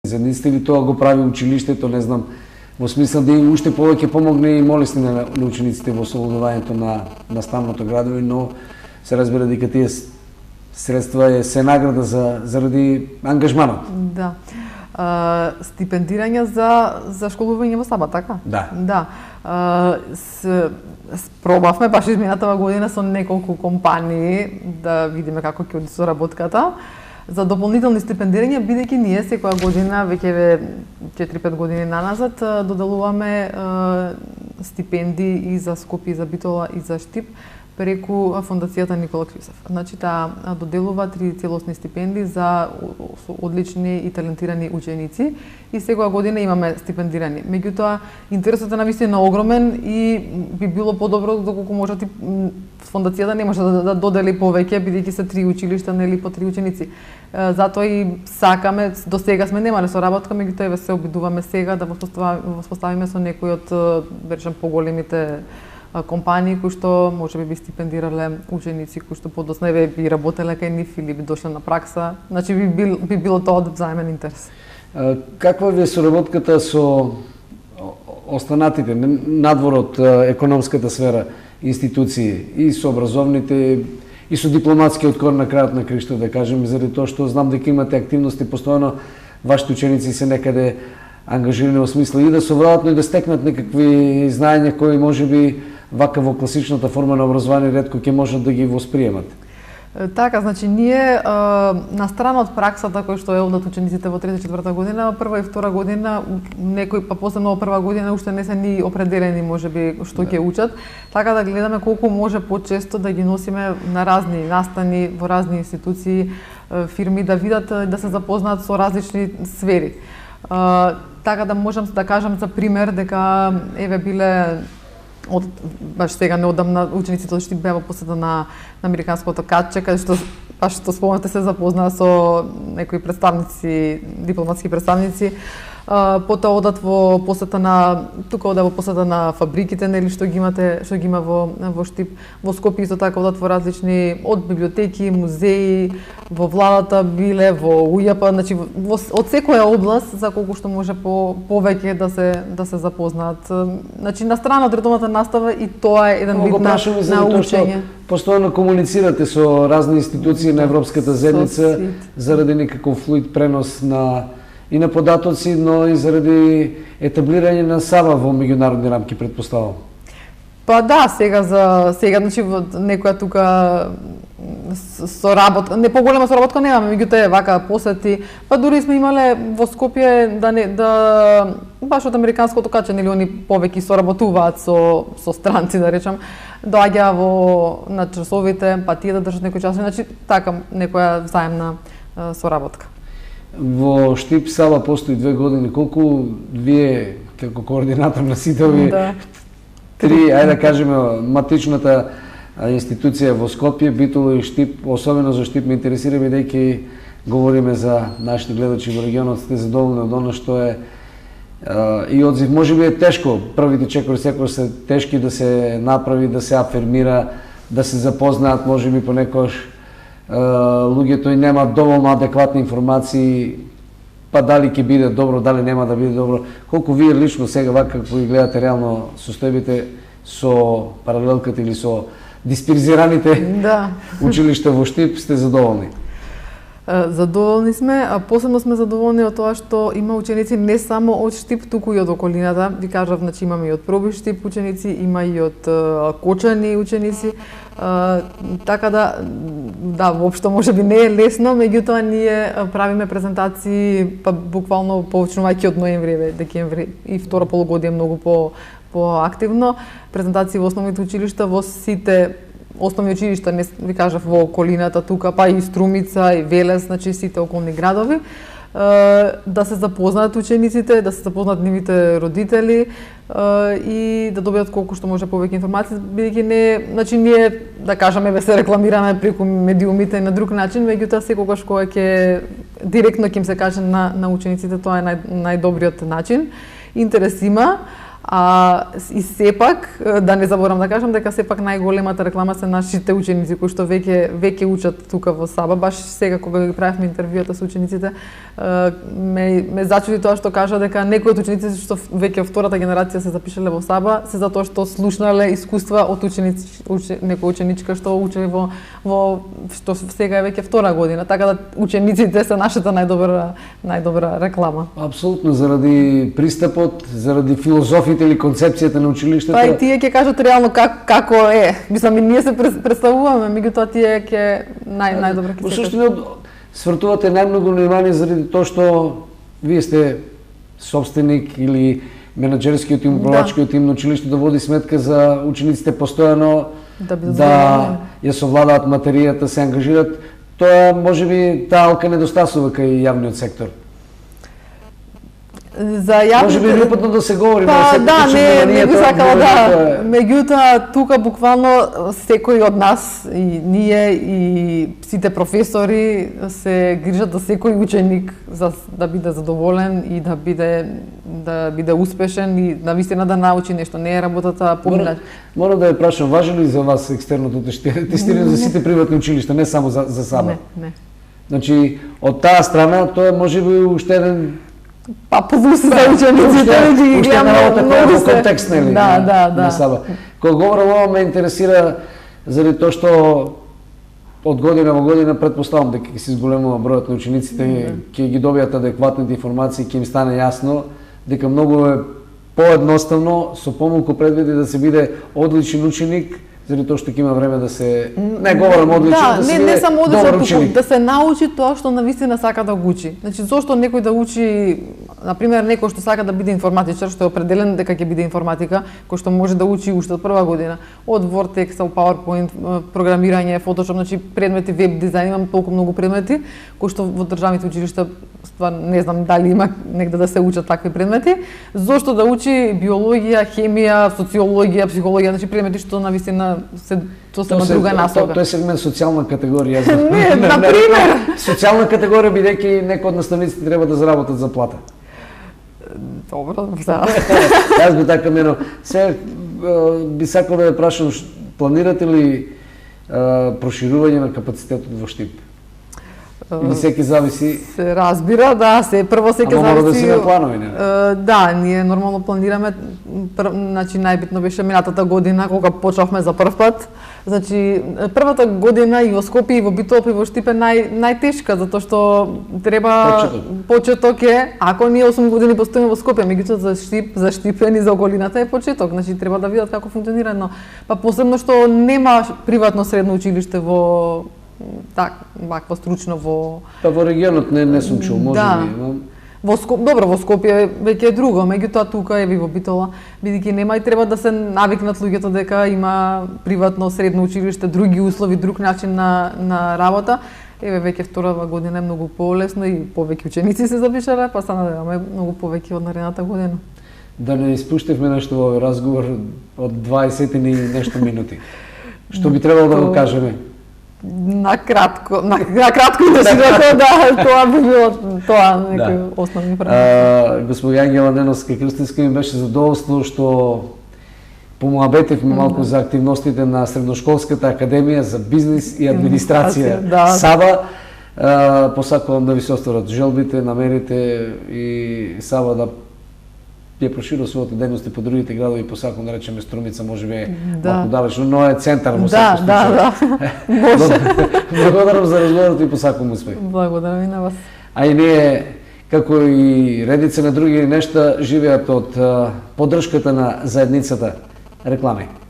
Заедниците или тоа го прави училиштето, не знам, во смисла да им уште повеќе помогне и молесни на учениците во освободувањето на наставното градови, но се разбира дека тие средства се награда заради ангажманот. Да. Стипендирање за школување во Саба, така? Да. Да. Пробавме баш изминатава година со неколку компании да видиме како ќе оди соработката за дополнителни стипендирања, бидејќи ние секоја година, веќе 4-5 години наназад, доделуваме стипендии и за Скопје, и за Битола, и за Штип преку Фондацијата Никола Клисев. Значи, таа доделува 3 целосни стипендии за одлични и талентирани ученици и секоја година имаме стипендирани. Меѓутоа, интересот е навистина огромен и би било подобро доколку можат и Фондацијата не може да додели повеќе, бидејќи се 3 училишта, нели по 3 ученици. Затоа и сакаме, до сега сме немале соработка, меѓутоа еве се обидуваме сега да воспоставиме со некои од, речем, поголемите компании кои што можеби би стипендирале ученици кои што подоцна би работеле кај нив или би дошле на пракса. Значи би било тоа од взаимен интерес. Каква ви е соработката со останатите надвор од економската сфера институции и со образовните и со дипломатскиот кор на крајот на краиштето, да кажем, заради тоа што знам дека имате активности постојано, вашите ученици се некаде ангажирани во смисла и да се вратат и да стекнат некакви знаења кои можеби вака во класичната форма на образование ретко ќе можат да ги восприемат. Така, значи ние на страна од праксата кој што е одат учениците во 3-4 година, прва и втора година некои па посебно во прва година уште не се ни определени можеби што ќе учат, така да гледаме колку може почесто да ги носиме на разни настани во разни институции, фирми да видат да се запознаат со различни сфери. Така да можам да кажам за пример дека еве биле баш сега неодамна учениците од Штип беа во посета на американското катче, каде што баш што спомнате се запознаа со некои представници, дипломатски представници, потоа одат во посета на во посета на фабриките, нели што ги има во Штип, во Скопје исто така одат во различни од библиотеки, музеи, во владата биле, во УЈП, значи од секоја област за колку што може повеќе да се запознаат. Значи на страна од редовната настава и тоа е еден вид на учење. Постојано комуницирате со разни институции на Европската заедница заради некаков флуид пренос и на податоци, но и заради етаблирање на Саба во меѓународни рамки, предпоставам. Па да, сега значи во некоја тука соработка, не поголема соработка немаме, меѓутоа вака посети, па дури сме имале во Скопје да баш од американското каче, нели они повеќе соработуваат со странци, да речам, доаѓа на часовите, па тие да држат некои часови, значи така некоја взаемна соработка. Во Штип Саба постои 2 години. Колку вие како координатор на сите овие три, ајде да кажеме, матичната институција во Скопје, Битола и Штип, особено за Штип ме интересира, бидејќи говориме за нашите гледачи во регионот, сте задоволни од она што е и одзив. Можеби е тешко, првите чекори секогаш се тешки да се направи, да се афирмира, да се запознаат, можеби понекогаш луѓето и немаат доволно адекватни информации, па дали ќе биде добро, дали нема да биде добро. Колку вие лично сега вака како ги гледате реално состојбите со паралелката или со дисперзираните училишта во Штип, сте задоволни? Задоволни сме, а посебно сме задоволни од тоа што има ученици не само од Штип, туку и од околината. Ви кажав, значи имаме и од Проби Штип ученици, има и од Кочани ученици. Така да, воопшто можеби не е лесно, меѓутоа ние правиме презентации, па буквално почнувајќи од ноември, декември и второ полугодие многу поактивно. Презентации во основните училишта, во сите основни училишта, не ви кажав, во околината тука, па и Струмица, и Велес, значи сите околни градови, да се запознаат учениците, да се запознаат нивните родители и да добијат колку што може повеќе информации, бидејќи значи ние, да кажеме, се рекламираме преку медиумите на друг начин, меѓутоа секогаш кога ќе директно ќе им се каже на учениците, тоа е најдобриот начин. Интерес има, И сепак, да не заборам да кажам дека сепак најголемата реклама се нашите ученици кои што веќе учат тука во Саба. Баш сега кога ги правевме интервјуата со учениците, ме зачуди тоа што кажа дека некои од учениците што веќе втората генерација се запишале во Саба се затоа што слушнале искуства од некој ученичка што учи во што сега е веќе втора година, така да учениците се нашата најдобра реклама. Апсолутно, заради пристапот, заради филозофијата или концепцијата на училиштето. Па и тие ќе кажат реално како е. Мислам и ние се представуваме, меѓутоа тие ќе најдобро ќе се. Во суштина свртувате најмногу внимание заради тоа што вие сте собственик или менаџерскиот и управлачкиот тим на училиштето води сметка за учениците постојано да ја совладаат материјата, се ангажираат. Тоа можеби таа алка недостасува кај јавниот сектор. Може би неопитно да се говори, не би сакала да. Меѓутоа, тука буквално секој од нас, и ние, и сите професори се грижат за секој ученик да биде задоволен и да биде успешен и навистина да научи нешто. Не е работата поминач. Морам да ја прашам, важи ли за вас екстерното тестирање за сите приватни училишта, не само за Саба? Не. Значи, од таа страна, тоа можеби уште еден плюс за учениците, да ги гледаме многу контекст, нели? Да. Кога говорам ова ме интересира заради тоа што од година во година претпоставам дека ќе се зголемува бројот на учениците, ќе ги добијат адекватните информации, ќе им стане јасно дека многу е поедноставно со помалку предвиди да се биде одличен ученик, заради тоа што ќе има време да се не говорам одличен, да се биде добар ученик. Да се научи тоа што навистина сака да го учи. Значи зошто некој да учи, на пример некој што сака да биде информатичар, што е определен дека ќе биде информатика, кој што може да учи уште од прва година, од Word, Excel, PowerPoint, програмирање, Photoshop, значи предмети, веб дизајн, имам толку многу предмети кои што во државните училишта стварно не знам дали има негде да се учат такви предмети. Зошто да учи биологија, хемија, социологија, психологија, значи предмети што навистина се на друга насока. Тоа е сегмент социјална категорија. Не, на пример. Социјална категорија бидејќи некои од наставниците треба да заработат заплата. Добро, да. Јас би така мено. Се би сакал да ја прашам, планирате ли проширување на капацитетот во Штип? Или секи зависи? Се разбира, да, прво секи зависи. Мора да си на планови, не? Да, ние нормално планираме, значи најбитно беше минатата година кога почнавме за прв пат. Значи првата година и во Скопје и во Битола и во Штип е најтешка затоа што треба почеток е, ако ние 8 години постоиме во Скопје, меѓутоа за Штипен и за околината е почеток, значи треба да видат како функционира, но па посебно што нема приватно средно училиште во вакво стручно во регионот не сум чул, можеби. Во Скопје веќе е друго, меѓутоа тука е во Битола, бидејќи нема и треба да се навикнат луѓето дека има приватно средно училиште, други услови, друг начин на работа. Веќе вторава година е многу полесно и повеќе ученици се запишале, па се надеваме многу повеќе од наредната година. Да не испуштивме нешто во овој разговор од 20 и нешто минути. Што би требало да го кажеме? На кратко и да широко, да, тоа би било некои основни права. Господја Ангела Неновска-Крстинска, ми беше задоволство што помуабетевме малку за активностите на Средношколската академија за бизнис и администрација Саба. Посакувам да ви се остварат желбите, намерите и Саба да ја проширува своите дејности по другите градови, посакувам да речеме Струмица, можеби малку далечно, но е центар во секој случај. Благодарам за разговорот и посакувам успех. Благодарам и на вас. А и ние, како и редица на други нешта, живеат од поддршката на заедницата. Реклами.